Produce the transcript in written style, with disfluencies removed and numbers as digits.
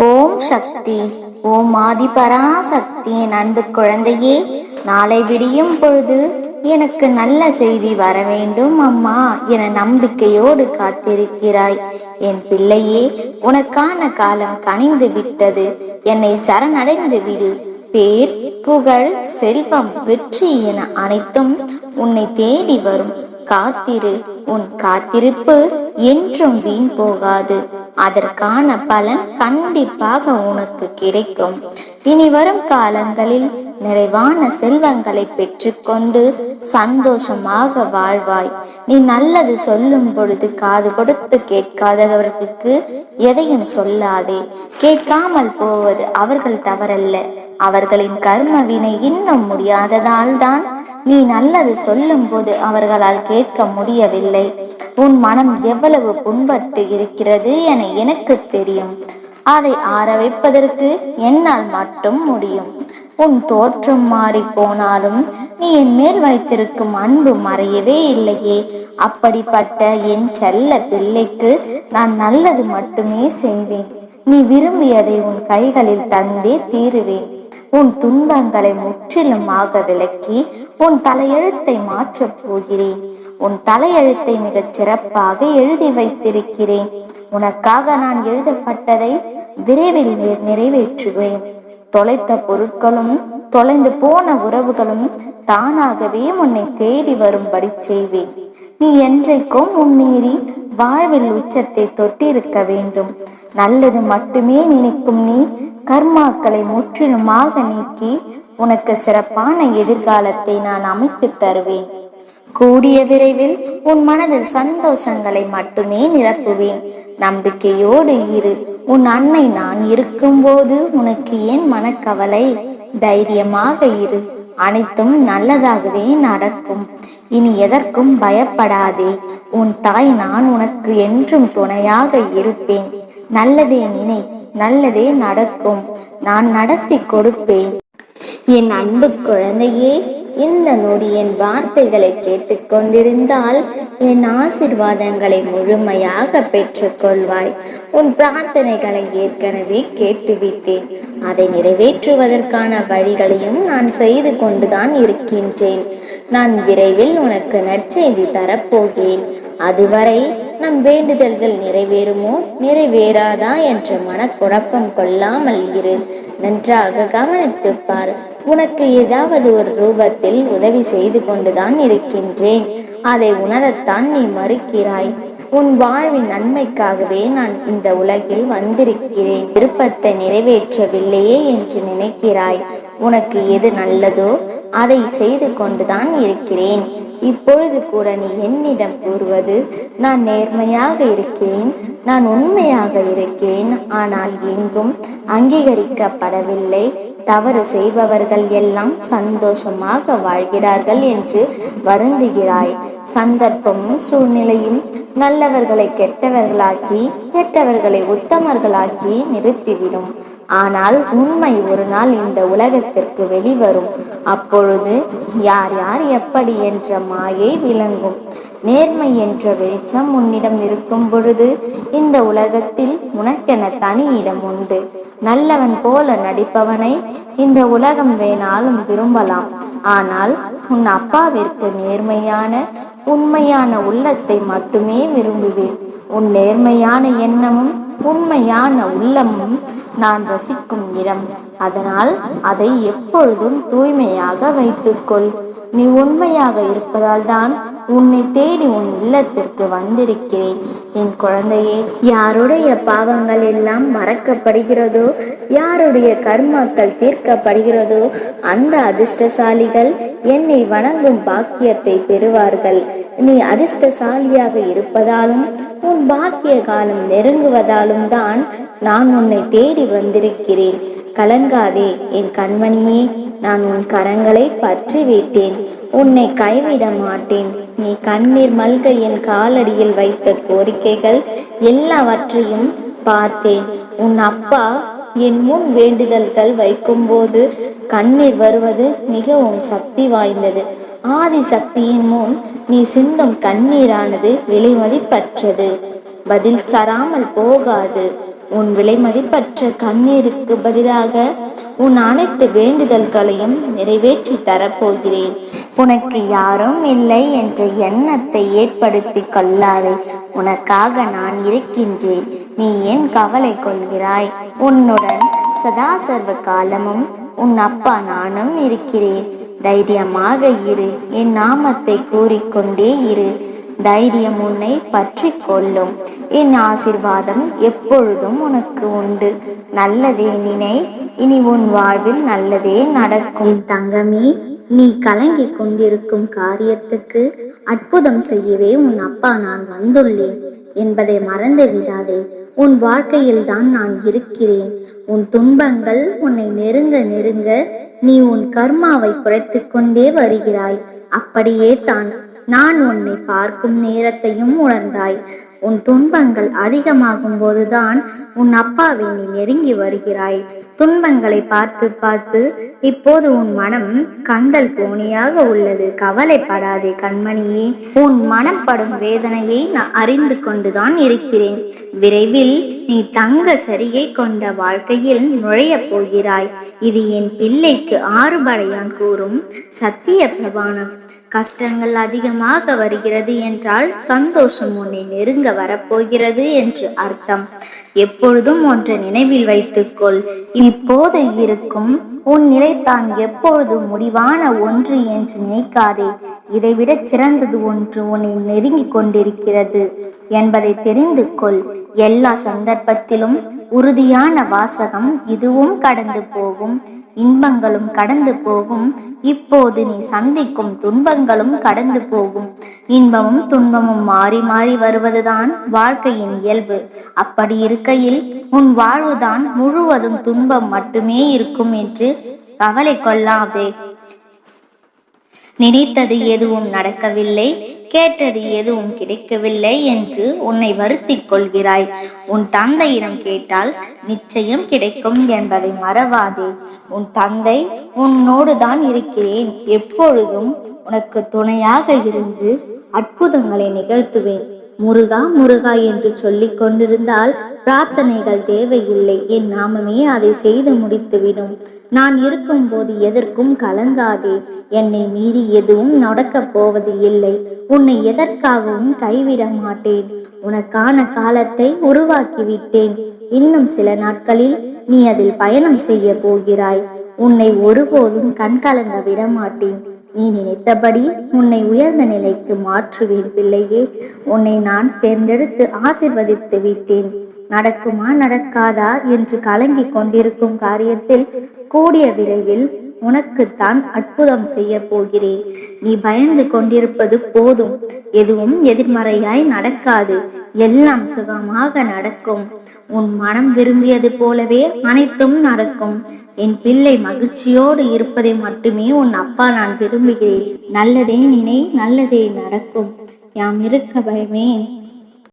ஓம் சக்தி. ஓம் ஆதிபராசக்தி. என் அன்பு குழந்தையே, நாளை விடியும் பொழுது எனக்கு நல்ல செய்தி வர வேண்டும் அம்மா என நம்பிக்கையோடு காத்திருக்கிறாய். என் பிள்ளையே, உனக்கான காலம் கனிந்து விட்டது. என்னை சரணடைந்து விடு. பேர், புகழ், செல்வம், வெற்றி என அனைத்தும் உன்னை தேடி வரும். காத்திரு. உன் காத்திருப்பு என்றும் வீண் போகாது. அதற்கான பலன் கண்டிப்பாக உனக்கு கிடைக்கும். இனி வரும் காலங்களில் நிறைவான செல்வங்களை பெற்றுக்கொண்டு சந்தோஷமாக வாழ்வாய். நீ நல்லது சொல்லும் பொழுது காது கொடுத்து கேட்காதவர்களுக்கு எதையும் சொல்லாதே. கேட்காமல் போவது அவர்கள் தவறல்ல, அவர்களின் கர்ம வினை இன்னும் முடியாததால் தான் நீ நல்லது சொல்லும் போது அவர்களால் கேட்க முடியவில்லை. உன் மனம் எவ்வளவு புண்பட்டு இருக்கிறது என எனக்கு தெரியும். அதை ஆற வைப்பதற்கு என்னால் மட்டும் முடியும். உன் தோற்றம் மாறி போனாலும் நீ என் மேல் வைத்திருக்கும் அன்பு மறையவே இல்லையே. அப்படிப்பட்ட என் செல்ல பிள்ளைக்கு நான் நல்லது மட்டுமே செய்வேன். நீ விரும்பியதை உன் கைகளில் தந்தே தீருவேன். உன் துன்பங்களை முற்றிலுமாக விலக்கி உன் தலையெழுத்தை மாற்றப் போகிறேன். உன் தலையெழுத்தை மிகச் சிறப்பாக எழுதி வைத்திருக்கிறேன். உனக்காக நான் எழுதப்பட்டதை விரைவில் நிறைவேற்றுவேன். தொலைத்த பொருட்களும் தொலைந்து போன உறவுகளும் தானாகவே உன்னை தேடி வரும்படி செய்வேன். நீ என்றைக்கும் முன்னேறி வாழ்வில் உச்சத்தை தொட்டிருக்க வேண்டும். நல்லது மட்டுமே நினைக்கும் நீ கர்மாக்களை முற்றிலுமாக நீக்கி உனக்கு சிறப்பான எதிர்காலத்தை நான் அமைத்து தருவேன். கூடிய விரைவில் உன் மனதில் சந்தோஷங்களை மட்டுமே நிரப்புவேன். நம்பிக்கையோடு இரு. உன் அன்னை நான் இருக்கும்போது உனக்கு ஏன் மனக்கவலை? தைரியமாக இரு. அனைத்தும் நல்லதாகவே நடக்கும். இனி எதற்கும் பயப்படாதே. உன் தாய் நான் உனக்கு என்றும் துணையாக இருப்பேன். நல்லதே நினை, நல்லதே நடக்கும். நான் நடத்தி கொடுப்பேன். என் அன்பு குழந்தையே, இந்த நொடி என் வார்த்தைகளை கேட்டுக்கொண்டிருந்தால் என் ஆசிர்வாதங்களை முழுமையாக பெற்றுக்கொள்வாய். உன் பிரார்த்தனைகளை ஏற்கனவே கேட்டுவிட்டேன். அதை நிறைவேற்றுவதற்கான வழிகளையும் நான் செய்து கொண்டுதான் இருக்கின்றேன். நான் விரைவில் உனக்கு நற்செய்தி தரப்போகிறேன். அதுவரை நம் வேண்டுதல்கள் நிறைவேறுமோ நிறைவேறாதா என்ற மனக்குழப்பம் கொள்ளாமல் இரு. நன்றாக கவனித்து பார். உனக்கு ஏதாவது ஒரு ரூபத்தில் உதவி செய்து கொண்டுதான் இருக்கின்றேன். அதை உணரத்தான் நீ மறுக்கிறாய். உன் வாழ்வின் நன்மைக்காகவே நான் இந்த உலகில் வந்திருக்கிறேன். விருப்பத்தை நிறைவேற்றவில்லையே என்று நினைக்கிறாய். உனக்கு எது நல்லதோ அதை செய்து கொண்டுதான் இருக்கிறேன். இப்பொழுது கூட நீ என்னிடம் கூறுவது, நான் நேர்மையாக இருக்கிறேன், நான் உண்மையாக இருக்கிறேன், ஆனால் எங்கும் அங்கீகரிக்கப்படவில்லை. தவறு செய்பவர்கள் எல்லாம் சந்தோஷமாக வாழ்கிறார்கள் என்று வருந்துகிறாய். சந்தர்ப்பமும் சூழ்நிலையும் நல்லவர்களை கெட்டவர்களாக்கி கெட்டவர்களை உத்தமர்களாக்கி நிறுத்திவிடும். ஆனால் உண்மை ஒரு நாள் இந்த உலகத்திற்கு வெளிவரும். அப்பொழுது யார் யார் எப்படி என்ற மாயை விளங்கும். நேர்மை என்ற வெளிச்சம் உன்னிடம் இருக்கும் பொழுது இந்த உலகத்தில் உனக்கென தனி இடம் உண்டு. நல்லவன் போல நடிப்பவனை இந்த உலகம் வேணாலும் விரும்பலாம். ஆனால் உன் அப்பாவிற்கு நேர்மையான உண்மையான உள்ளத்தை மட்டுமே விரும்புவேன். உன் நேர்மையான எண்ணமும் உண்மையான உள்ளமும் நான் வசிக்கும் இடம். அதனால் அதை எப்பொழுதும் தூய்மையாக வைத்துக்கொள். நீ உண்மையாக இருப்பதால் தான் உன்னை தேடி உன் இல்லத்திற்கு வந்திருக்கிறேன். என் குழந்தையே, யாருடைய பாவங்கள் எல்லாம் மறக்கப்படுகிறதோ, யாருடைய கர்மாக்கள் தீர்க்கப்படுகிறதோ அந்த அதிர்ஷ்டசாலிகள் என்னை வணங்கும் பாக்கியத்தை பெறுவார்கள். நீ அதிர்ஷ்டசாலியாக இருப்பதாலும் உன் பாக்கிய காலம் நெருங்குவதாலும் தான் நான் உன்னை தேடி வந்திருக்கிறேன். கலங்காதே என் கண்மணியே. நான் உன் கரங்களை பற்றி விட்டேன். உன்னை கைவிட மாட்டேன். நீ கண்ணீர் மல்க என் காலடியில் வைத்த கோரிக்கைகள் எல்லாவற்றையும் பார்த்தேன். உன் அப்பா என் முன் வேண்டுதல்கள் வைக்கும்போது கண்ணீர் வருவது மிகவும் சக்தி வாய்ந்தது. ஆதி சக்தியின் முன் நீ சிந்தும் கண்ணீரானது விலைமதிப்பற்றது. பதில் தராமல் போகாது. உன் விலை மதிப்பற்ற கண்ணீருக்கு பதிலாக உன் அனைத்து வேண்டுதல்களையும் நிறைவேற்றி தரப்போகிறேன். உனக்கு யாரும் இல்லை என்ற எண்ணத்தை ஏற்படுத்தி கொள்ளாதே. உனக்காக நான் இருக்கின்றேன். நீ ஏன் கவலை கொள்கிறாய்? உன்னுடன் சதா சர்வ காலமும் உன் அப்பா நானும் இருக்கிறேன். தைரியமாக இரு. என் நாமத்தை கூறிக்கொண்டே இரு. தைரியம் உன்னை பற்றி கொள்ளும். என் ஆசீர்வாதம் எப்பொழுதும் உனக்கு உண்டு. நல்லதே நினை. இனி உன் வாழ்வில் நல்லதே நடக்கும். தங்கமே, நீ கலங்கி கொண்டிருக்கும் காரியத்துக்கு அற்புதம் செய்யவே உன் அப்பா நான் வந்துள்ளேன் என்பதை மறந்து விடாதே. உன் வாழ்க்கையில் தான் நான் இருக்கிறேன். உன் துன்பங்கள் உன்னை நெருங்க நெருங்க நீ உன் கர்மாவை குறைத்து கொண்டே வருகிறாய். அப்படியே தான் நான் உன்னை பார்க்கும் நேரத்தையும் உணர்ந்தாய். உன் துன்பங்கள் அதிகமாகும் போதுதான் உன் அப்பாவை நீ நெருங்கி வருகிறாய். துன்பங்களை பார்த்து பார்த்து இப்போது உன் மனம் கந்தல் கோணியாக உள்ளது. கவலைப்படாதே கண்மணியே. உன் மனம் படும் வேதனையை நான் அறிந்து கொண்டுதான் இருக்கிறேன். விரைவில் நீ தங்க சரிகை கொண்ட வாழ்க்கையில் நுழைய போகிறாய். இது என் பிள்ளைக்கு ஆறுபடையான் கூறும் சத்திய பிரமாணம். கஷ்டங்கள் அதிகமாக வருகிறது என்றால் சந்தோஷம் உன்னை நெருங்க வரப்போகிறது என்று அர்த்தம். எப்பொழுதும் ஒன்றை நினைவில் வைத்துக்கொள். இப்போது இருக்கும் உன் நிலைத்தான் எப்பொழுது முடிவான ஒன்று என்று நினைக்காதே. இதைவிட சிறந்தது ஒன்று உன்னை நெருங்கி கொண்டிருக்கிறது என்பதை தெரிந்து கொள். எல்லா சந்தர்ப்பத்திலும் உறுதியான வாசகம் இதுவும் கடந்து போகும். இன்பங்களும் கடந்து போகும். இப்போது நீ சந்திக்கும் துன்பங்களும் கடந்து போகும். இன்பமும் துன்பமும் மாறி மாறி வருவதுதான் வாழ்க்கையின் இயல்பு. அப்படி இருக்கையில் உன் வாழ்வுதான் முழுவதும் துன்பம் மட்டுமே இருக்கும் என்று கவலை கொள்ளாதே. நினைத்தது எதுவும் நடக்கவில்லை, கேட்டது எதுவும் கிடைக்கவில்லை என்று உன்னை வருத்திக் கொள்கிறாய். உன் தந்தையிடம் கேட்டால் நிச்சயம் கிடைக்கும் என்பதை மறவாதே. உன் தந்தை உன்னோடு தான் இருக்கிறேன். எப்பொழுதும் உனக்கு துணையாக இருந்து அற்புதங்களை நிகழ்த்துவேன். முருகா முருகா என்று சொல்லிக் கொண்டிருந்தால் பிரார்த்தனைகள் தேவையில்லை. என் நாமமே அதை செய்து முடித்துவிடும். நான் இருக்கும்போது எதற்கும் கலங்காதே. என்னை மீறி எதுவும் நடக்கப் போவது இல்லை. உன்னை எதற்காகவும் கைவிட மாட்டேன். உனக்கான காலத்தை உருவாக்கிவிட்டேன். இன்னும் சில நாட்களில் நீ அதில் பயணம் செய்ய போகிறாய். உன்னை ஒருபோதும் கண்கலங்க விட மாட்டேன். நீ நினைத்தபடி உன்னை உயர்ந்த நிலைக்கு மாற்றுவேன் பிள்ளையே. உன்னை நான் தேர்ந்தெடுத்து ஆசீர்வதித்து விட்டேன். நடக்குமா நடக்காதா என்று கலங்கி கொண்டிருக்கும் காரியத்தில் கூடிய விரைவில் உனக்குத்தான் அற்புதம் செய்ய போகிறேன். நீ பயந்து கொண்டிருப்பது போதும். எதுவும் எதிர்மறையாய் நடக்காது. எல்லாம் சுகமாக நடக்கும். உன் மனம் விரும்பியது போலவே அனைத்தும் நடக்கும். என் பிள்ளை மகிழ்ச்சியோடு இருப்பதை மட்டுமே உன் அப்பா நான் விரும்புகிறேன். நல்லதே நினை, நல்லதே நடக்கும். யாம் இருக்க பயமேன்.